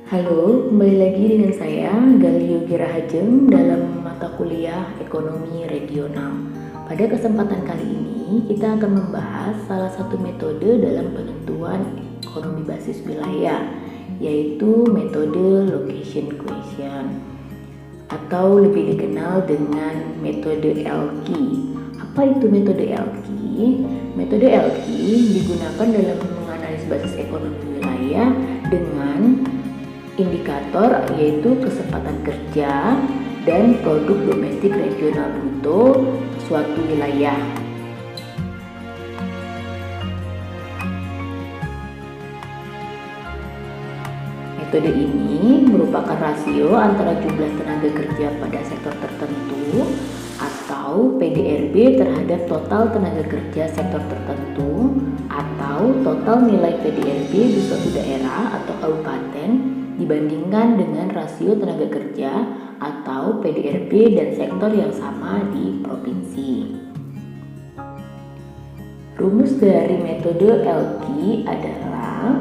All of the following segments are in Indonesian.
Halo, kembali lagi dengan saya Galio Girahajeng dalam mata kuliah Ekonomi Regional. Pada kesempatan kali ini kita akan membahas salah satu metode dalam penentuan ekonomi basis wilayah, yaitu metode location question atau lebih dikenal dengan metode LQ. Apa itu metode LQ? Metode LQ digunakan dalam menganalisis basis ekonomi wilayah dengan indikator yaitu kesempatan kerja dan produk domestik regional bruto suatu wilayah. Metode ini merupakan rasio antara jumlah tenaga kerja pada sektor tertentu atau PDRB terhadap total tenaga kerja sektor tertentu atau total nilai PDRB di suatu daerah atau kabupaten dibandingkan dengan rasio tenaga kerja atau PDRB dan sektor yang sama di provinsi. Rumus dari metode LQ adalah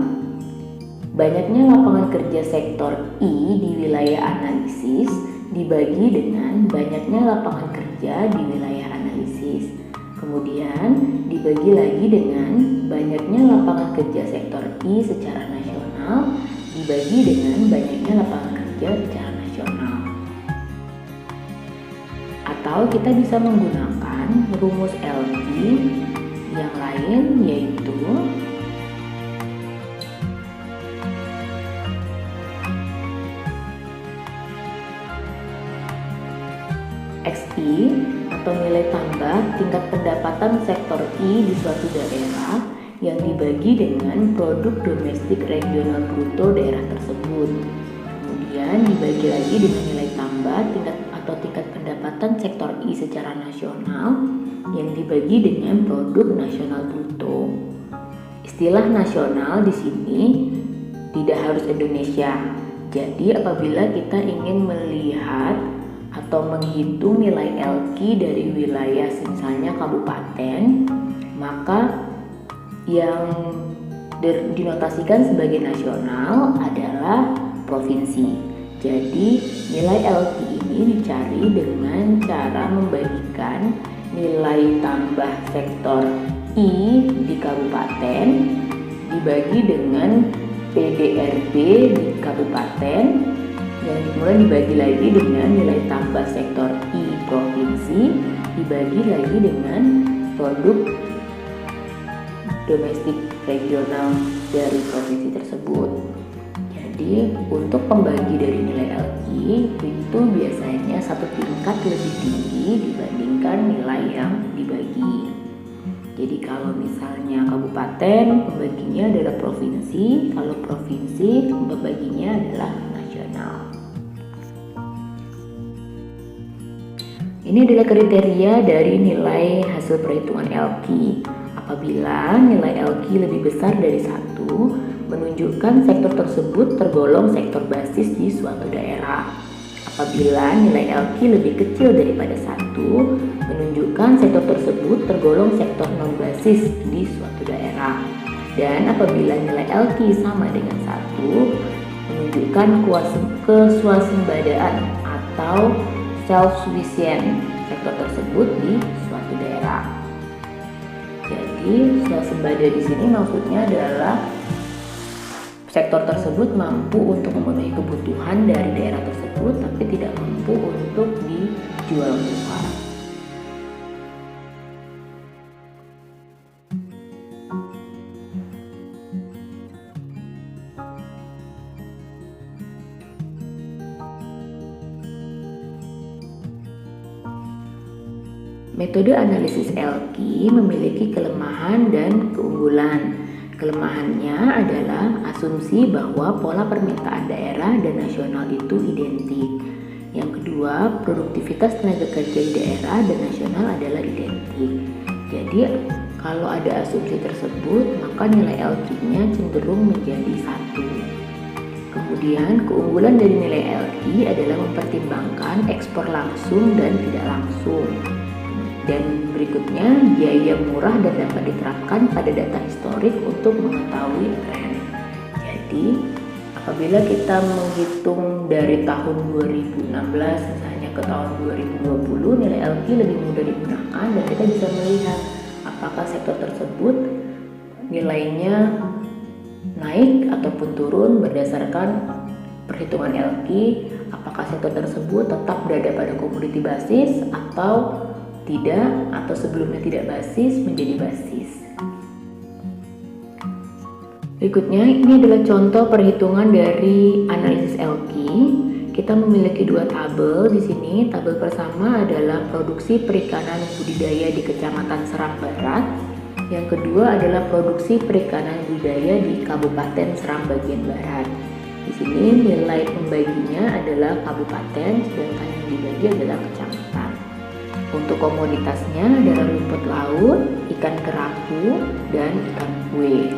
banyaknya lapangan kerja sektor I di wilayah analisis dibagi dengan banyaknya lapangan kerja di wilayah analisis. Kemudian dibagi lagi dengan banyaknya lapangan kerja sektor I secara nasional dibagi dengan banyaknya lapangan kerja secara nasional. Atau kita bisa menggunakan rumus LQ yang lain, yaitu XI atau nilai tambah tingkat pendapatan sektor I di suatu daerah yang dibagi dengan produk domestik regional bruto daerah tersebut. Kemudian dibagi lagi dengan nilai tambah tingkat pendapatan sektor I secara nasional yang dibagi dengan produk nasional bruto. Istilah nasional di sini tidak harus Indonesia. Jadi apabila kita ingin melihat atau menghitung nilai LQ dari wilayah misalnya kabupaten, maka yang dinotasikan sebagai nasional adalah provinsi. Jadi nilai LQ ini dicari dengan cara membagikan nilai tambah sektor I di kabupaten dibagi dengan PDRB di kabupaten yang kemudian dibagi lagi dengan nilai tambah sektor I provinsi dibagi lagi dengan produk domestik regional dari provinsi tersebut. Jadi untuk pembagi dari nilai LQ itu biasanya satu tingkat lebih tinggi dibandingkan nilai yang dibagi. Jadi kalau misalnya kabupaten pembaginya adalah provinsi, kalau provinsi pembaginya adalah nasional. Ini adalah kriteria dari nilai hasil perhitungan LQ. Apabila nilai LQ lebih besar dari 1, menunjukkan sektor tersebut tergolong sektor basis di suatu daerah. Apabila nilai LQ lebih kecil daripada 1, menunjukkan sektor tersebut tergolong sektor non-basis di suatu daerah. Dan apabila nilai LQ sama dengan 1, menunjukkan keswasembadaan atau self-sufficient sektor tersebut di suatu daerah. Jadi swasembada di sini maksudnya adalah sektor tersebut mampu untuk memenuhi kebutuhan dari daerah tersebut tapi tidak mampu untuk dijual keluar. Metode analisis LQ memiliki kelemahan dan keunggulan. Kelemahannya adalah asumsi bahwa pola permintaan daerah dan nasional itu identik. Yang kedua, produktivitas tenaga kerja di daerah dan nasional adalah identik. Jadi, kalau ada asumsi tersebut, maka nilai LQ-nya cenderung menjadi 1. Kemudian, keunggulan dari nilai LQ adalah mempertimbangkan ekspor langsung dan tidak langsung. Dan berikutnya, biaya murah dan dapat diterapkan pada data historik untuk mengetahui tren. Jadi, Apabila kita menghitung dari tahun 2016 misalnya ke tahun 2020, nilai LQ lebih mudah digunakan dan kita bisa melihat apakah sektor tersebut nilainya naik ataupun turun berdasarkan perhitungan LQ, apakah sektor tersebut tetap berada pada komoditi basis atau tidak, atau sebelumnya tidak basis menjadi basis. Berikutnya, ini adalah contoh perhitungan dari analisis LQ. Kita memiliki dua tabel di sini. Tabel pertama adalah produksi perikanan budidaya di Kecamatan Seram Barat. Yang kedua adalah produksi perikanan budidaya di Kabupaten Seram bagian Barat. Di sini nilai pembaginya adalah kabupaten, sedangkan yang dibagi adalah kecamatan. Untuk komoditasnya adalah rumput laut, ikan kerapu, dan ikan kue.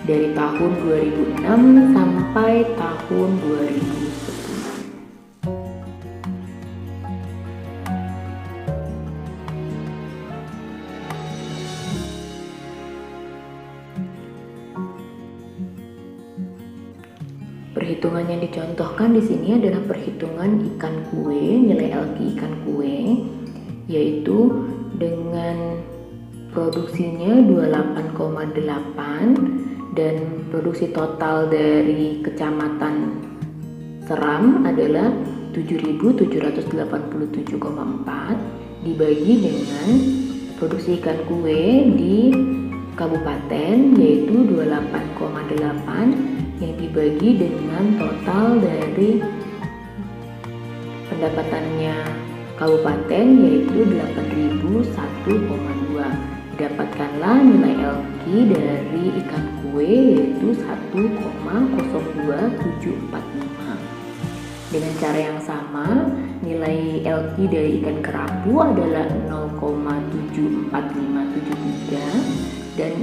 Dari tahun 2006 sampai tahun 2010. Perhitungan yang dicontohkan di sini adalah perhitungan ikan kue, nilai LQ ikan kue, yaitu dengan produksinya 28,8 dan produksi total dari Kecamatan Seram adalah 7.787,4 dibagi dengan produksi ikan kue di kabupaten yaitu 28,8 yang dibagi dengan total dari pendapatannya kabupaten yaitu 8.001,2. Dapatkanlah nilai LQ dari ikan kue yaitu 1,02745. Dengan cara yang sama, nilai LQ dari ikan kerapu adalah 0,74573 dan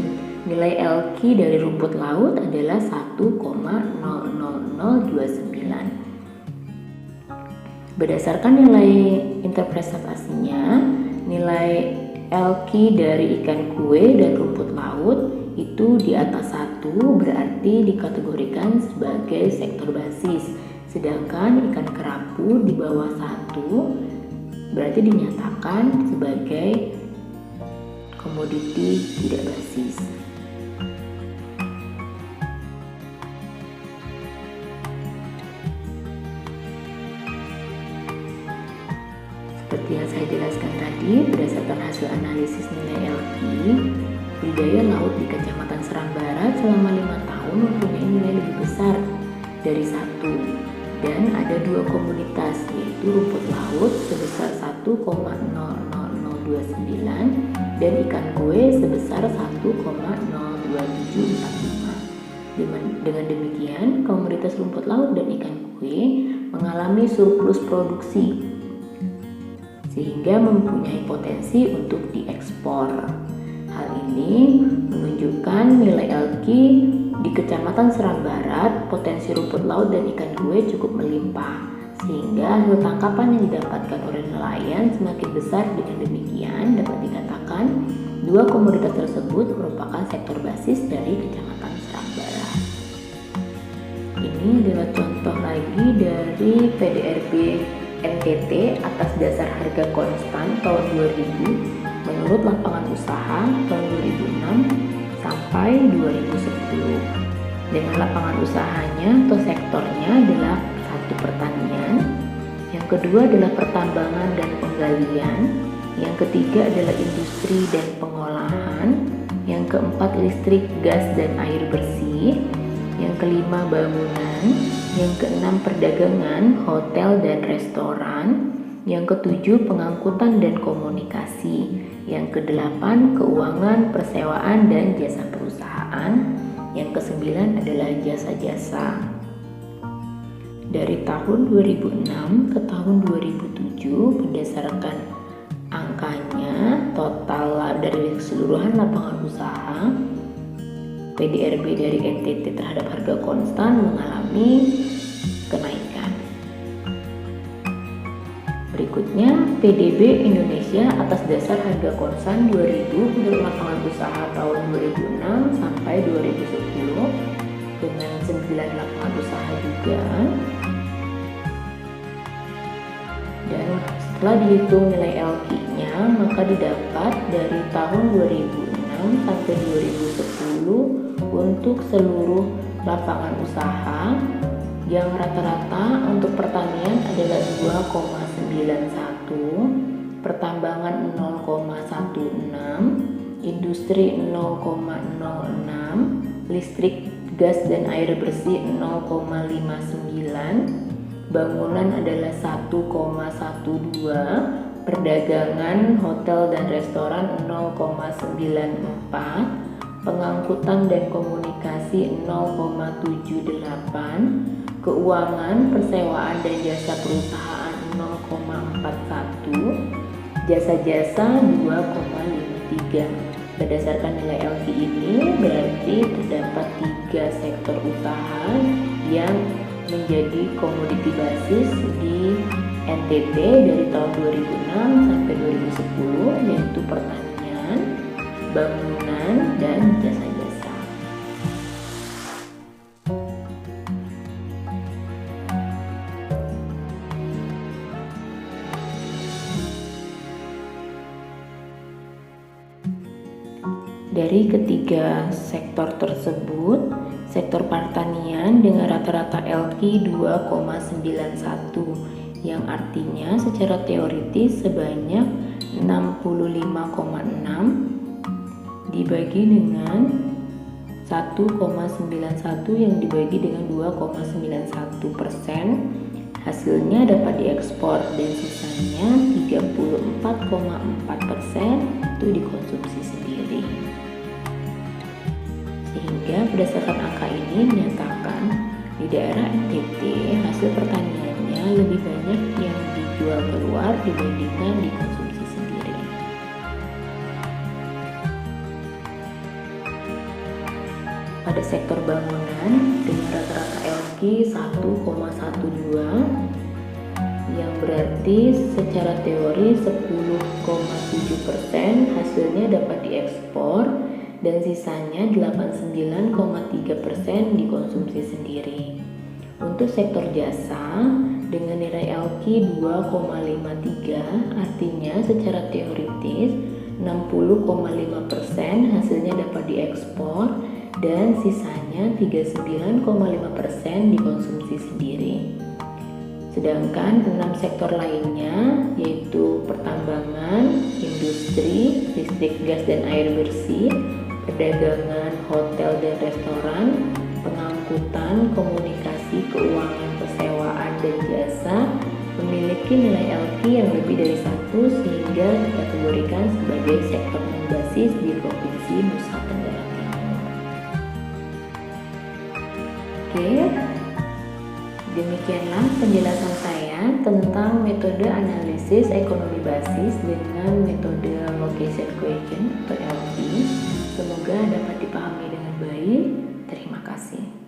nilai LQ dari rumput laut adalah 1,00029. Berdasarkan nilai interpretasinya, nilai LQ dari ikan kue dan rumput laut itu di atas 1 berarti dikategorikan sebagai sektor basis, sedangkan ikan kerapu di bawah 1 berarti dinyatakan sebagai komoditi tidak basis. Seperti yang saya jelaskan tadi, berdasarkan hasil analisis nilai LQ, budidaya laut di Kecamatan Seram Barat selama 5 tahun mempunyai nilai lebih besar dari 1 dan ada 2 komunitas yaitu rumput laut sebesar 1,00029 dan ikan kue sebesar 1,02745. Dengan demikian, komoditas rumput laut dan ikan kue mengalami surplus produksi sehingga mempunyai potensi untuk diekspor. Hal ini menunjukkan nilai LQ di Kecamatan Seram Barat, potensi rumput laut dan ikan kue cukup melimpah, sehingga hasil tangkapan yang didapatkan oleh nelayan semakin besar. Dengan demikian, dapat dikatakan dua komoditas tersebut merupakan sektor basis dari Kecamatan Seram Barat. Ini adalah contoh lagi dari PDRB NTT atas dasar harga konstan tahun 2000 menurut lapangan usaha tahun 2006 sampai 2010. Dengan lapangan usahanya atau sektornya adalah 1 pertanian, yang kedua adalah pertambangan dan penggalian, yang ketiga adalah industri dan pengolahan, yang keempat listrik, gas dan air bersih, yang kelima bangunan, yang keenam perdagangan, hotel dan restoran, yang ketujuh pengangkutan dan komunikasi, yang kedelapan keuangan, persewaan dan jasa perusahaan, yang kesembilan adalah jasa-jasa. Dari tahun 2006 ke tahun 2007 berdasarkan angkanya total dari keseluruhan lapangan usaha, PDRB dari NTT terhadap harga konstan mengalami kenaikan. Berikutnya, PDB Indonesia atas dasar harga konstan 2000 menurut lapangan usaha tahun 2006 sampai 2010. dengan 9 lapangan usaha juga. Dan setelah dihitung nilai LQ-nya, maka didapat dari tahun 2006 sampai 2010 untuk seluruh lapangan usaha yang rata-rata untuk pertanian adalah 2,91, pertambangan 0,16, industri 0,06, listrik, gas dan air bersih 0,59, bangunan adalah 1,12, perdagangan, hotel dan restoran 0,94, pengangkutan dan komunikasi 0,78, keuangan, persewaan dan jasa perusahaan 0,41, jasa-jasa 2,53. Berdasarkan nilai LQ ini berarti terdapat 3 sektor usaha yang menjadi komoditi basis di NTT dari tahun 2006 sampai 2010, yaitu pertanian, bangunan, dan jasa-jasa. Dari ketiga sektor tersebut, sektor pertanian dengan rata-rata LQ 2,91, yang artinya secara teoritis sebanyak 65,6 dibagi dengan 1,91 yang dibagi dengan 2,91%, hasilnya dapat diekspor dan sisanya 34,4% itu dikonsumsi sendiri. Sehingga berdasarkan angka ini menyatakan di daerah NTT hasil pertaniannya lebih banyak yang dijual keluar dibandingkan dikonsumsi sendiri. Pada sektor bangunan dengan rata-rata LQ 1,12 yang berarti secara teori 10,7% hasilnya dapat diekspor dan sisanya 89,3% dikonsumsi sendiri. Untuk sektor jasa dengan nilai LQ 2,53 artinya secara teoritis 60,5% hasilnya dapat diekspor dan sisanya 39,5% dikonsumsi sendiri. Sedangkan 6 sektor lainnya yaitu pertambangan, industri, listrik, gas dan air bersih, perdagangan, hotel dan restoran, pengangkutan, komunikasi, keuangan, persewaan dan jasa memiliki nilai LQ yang lebih dari 1 sehingga dikategorikan sebagai sektor non-basis di Provinsi Nusa Tenggara Timur. Oke, demikianlah penjelasan saya tentang metode analisis ekonomi basis dengan metode location question atau LQ. Semoga dapat dipahami dengan baik. Terima kasih.